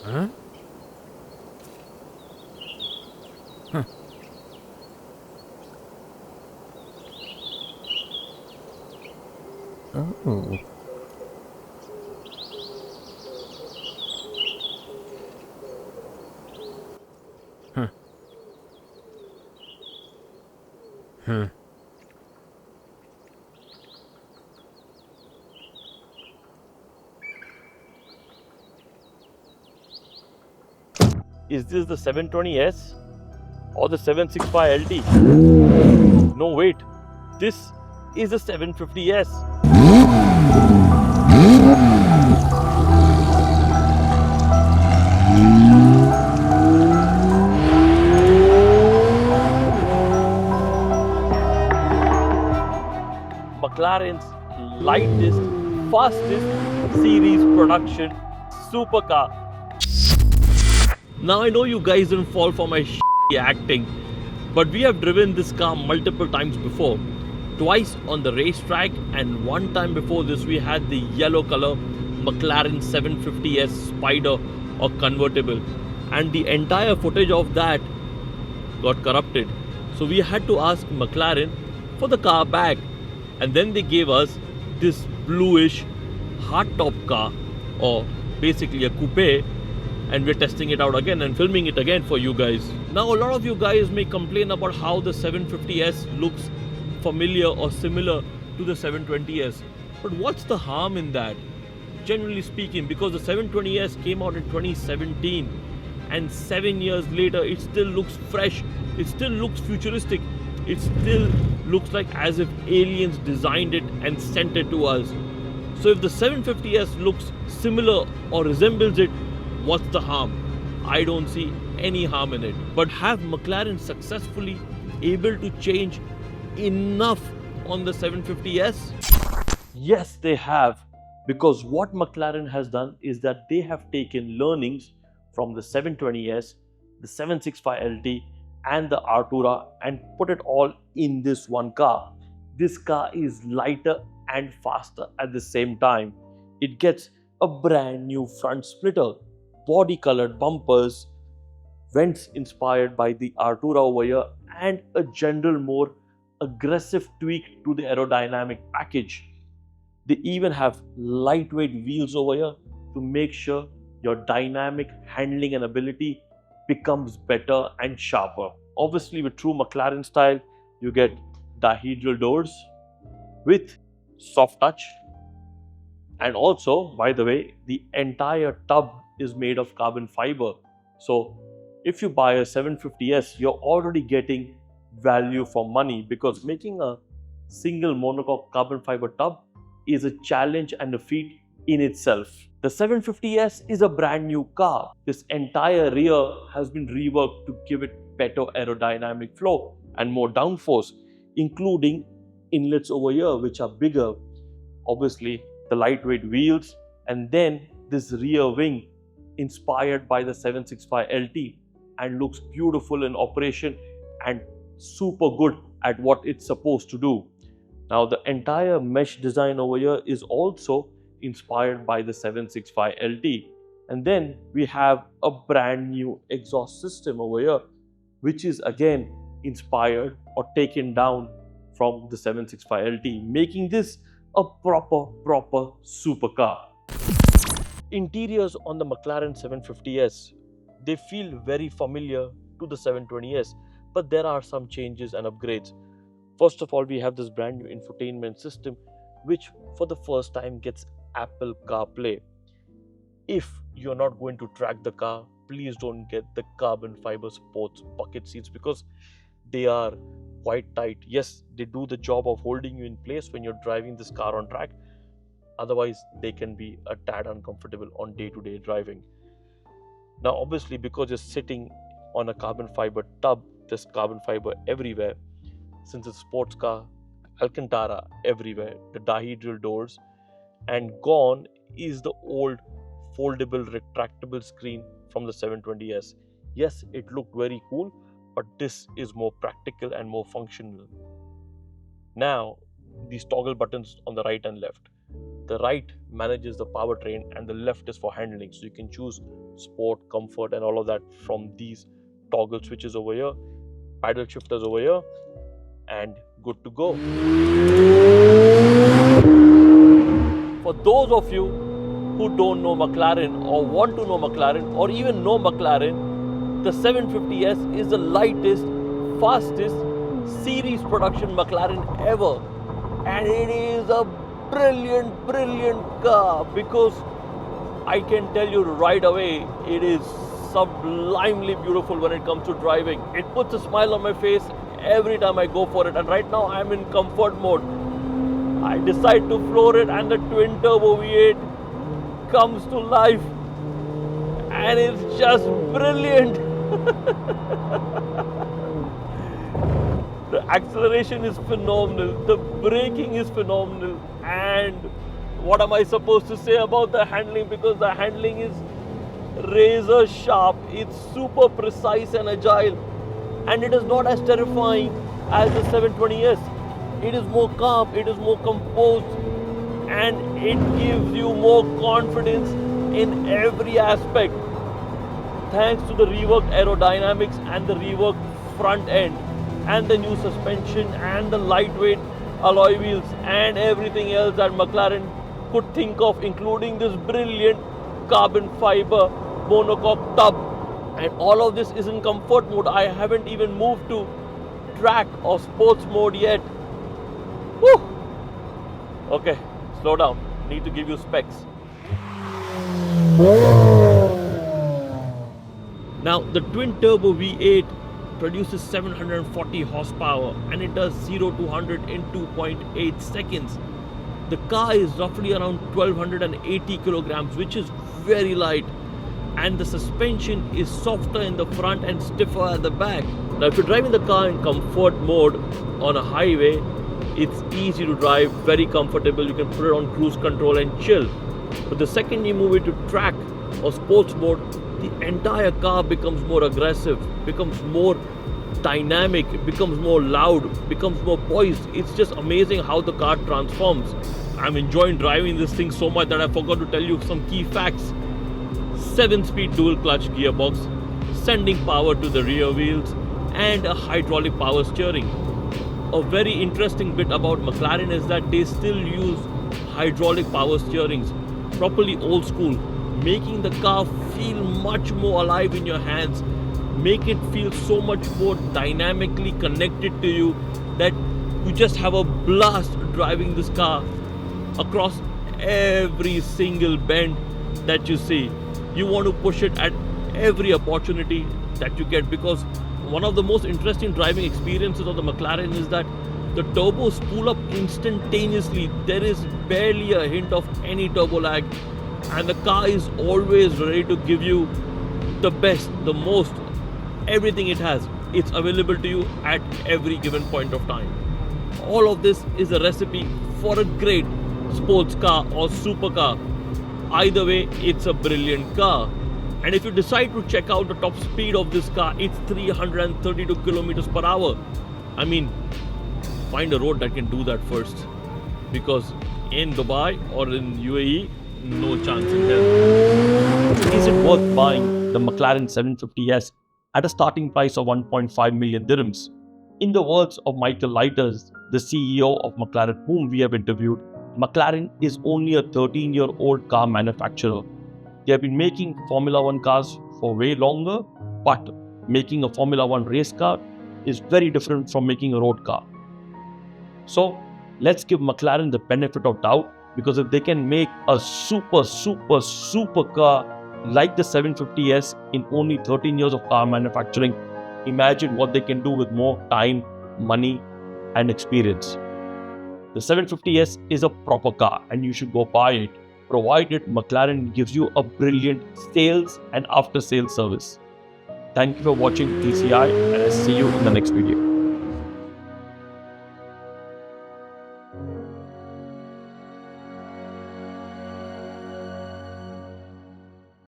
Huh? Huh. Oh. Huh. Huh. Is this the 720S or the 765 LT? No, wait. This is the 750S. McLaren's lightest, fastest series production supercar. Now I know you guys didn't fall for my acting, but we have driven this car multiple times before. Twice on the racetrack, and one time before this we had the yellow color McLaren 750S Spider or convertible, and the entire footage of that got corrupted. So we had to ask McLaren for the car back, and then they gave us this bluish hardtop car, or basically a coupe, and we're testing it out again and filming it again for you guys. Now a lot of you guys may complain about how the 750S looks familiar or similar to the 720S, but what's the harm in that? Generally speaking, because the 720S came out in 2017 and 7 years later it still looks fresh, it still looks futuristic, it still looks like as if aliens designed it and sent it to us. So if the 750S looks similar or resembles it, what's the harm? I don't see any harm in it. But have McLaren successfully able to change enough on the 750S? Yes, they have, because what McLaren has done is that they have taken learnings from the 720S, the 765LT and the Artura and put it all in this one car. This car is lighter and faster at the same time. It gets a brand new front splitter, body colored bumpers, vents inspired by the Artura over here, and a general more aggressive tweak to the aerodynamic package. They even have lightweight wheels over here to make sure your dynamic handling and ability becomes better and sharper. Obviously, with true McLaren style, you get dihedral doors with soft touch. And also, by the way, the entire tub is made of carbon fiber. So if you buy a 750S, you're already getting value for money, because making a single monocoque carbon fiber tub is a challenge and a feat in itself. The 750S is a brand new car. This entire rear has been reworked to give it better aerodynamic flow and more downforce, including inlets over here which are bigger, obviously the lightweight wheels, and then this rear wing inspired by the 765LT and looks beautiful in operation and super good at what it's supposed to do. Now the entire mesh design over here is also inspired by the 765LT, and then we have a brand new exhaust system over here which is again inspired or taken down from the 765LT, making this a proper supercar. Interiors on the McLaren 750S, they feel very familiar to the 720S, but there are some changes and upgrades. First of all, we have this brand new infotainment system which for the first time gets Apple CarPlay. If you're not going to track the car, please don't get the carbon fiber sports bucket seats, because they are quite tight. Yes, they do the job of holding you in place when you're driving this car on track. Otherwise, they can be a tad uncomfortable on day-to-day driving. Now, obviously, because you're sitting on a carbon fiber tub, there's carbon fiber everywhere. Since it's a sports car, Alcantara everywhere, the dihedral doors, and gone is the old foldable retractable screen from the 720S. Yes, it looked very cool, but this is more practical and more functional. Now, these toggle buttons on the right and left. The right manages the powertrain and the left is for handling. So you can choose sport, comfort and all of that from these toggle switches over here, paddle shifters over here, and good to go. For those of you who don't know McLaren or want to know McLaren or even know McLaren, the 750S is the lightest, fastest series production McLaren ever, and it is a brilliant car, because I can tell you right away, it is sublimely beautiful when it comes to driving. It puts a smile on my face every time I go for it, and right now I'm in comfort mode. I decide to floor it and the twin turbo V8 comes to life, and it's just brilliant. The acceleration is phenomenal, the braking is phenomenal, and what am I supposed to say about the handling, because the handling is razor sharp, it's super precise and agile, and it is not as terrifying as the 720S. It is more calm, it is more composed, and it gives you more confidence in every aspect, thanks to the reworked aerodynamics and the reworked front end and the new suspension and the lightweight alloy wheels and everything else that McLaren could think of, including this brilliant carbon fiber monocoque tub. And all of this is in comfort mode. I haven't even moved to track or sports mode yet. Woo! Okay, slow down. Need to give you specs. Now, the twin turbo V8 produces 740 horsepower and it does 0 to 100 in 2.8 seconds. The car is roughly around 1280 kilograms, which is very light, and the suspension is softer in the front and stiffer at the back. Now, if you're driving the car in comfort mode on a highway, it's easy to drive, very comfortable. You can put it on cruise control and chill. But the second you move it to track or sports mode, the entire car becomes more aggressive, becomes more dynamic, it becomes more loud, becomes more poised. It's just amazing how the car transforms. I'm enjoying driving this thing so much that I forgot to tell you some key facts. 7-speed dual clutch gearbox, sending power to the rear wheels, and a hydraulic power steering. A very interesting bit about McLaren is that they still use hydraulic power steerings, properly old school, making the car feel much more alive in your hands, make it feel so much more dynamically connected to you that you just have a blast driving this car across every single bend that you see. You want to push it at every opportunity that you get, because one of the most interesting driving experiences of the McLaren is that the turbos spool up instantaneously. There is barely a hint of any turbo lag, and the car is always ready to give you the best, the most, everything it has. It's available to you at every given point of time. All of this is a recipe for a great sports car or supercar. Either way, it's a brilliant car. And if you decide to check out the top speed of this car, it's 332 kilometers per hour. I mean, find a road that can do that first, because in Dubai or in UAE, no chance in hell. Is it worth buying the McLaren 750S at a starting price of 1.5 million dirhams? In the words of Michael Leiters, the CEO of McLaren, whom we have interviewed, McLaren is only a 13-year-old car manufacturer. They have been making Formula One cars for way longer, but making a Formula One race car is very different from making a road car. So let's give McLaren the benefit of doubt, because if they can make a super car like the 750S in only 13 years of car manufacturing, imagine what they can do with more time, money and experience. The 750S is a proper car and you should go buy it, provided McLaren gives you a brilliant sales and after sales service. Thank you for watching TCI, and I'll see you in the next video.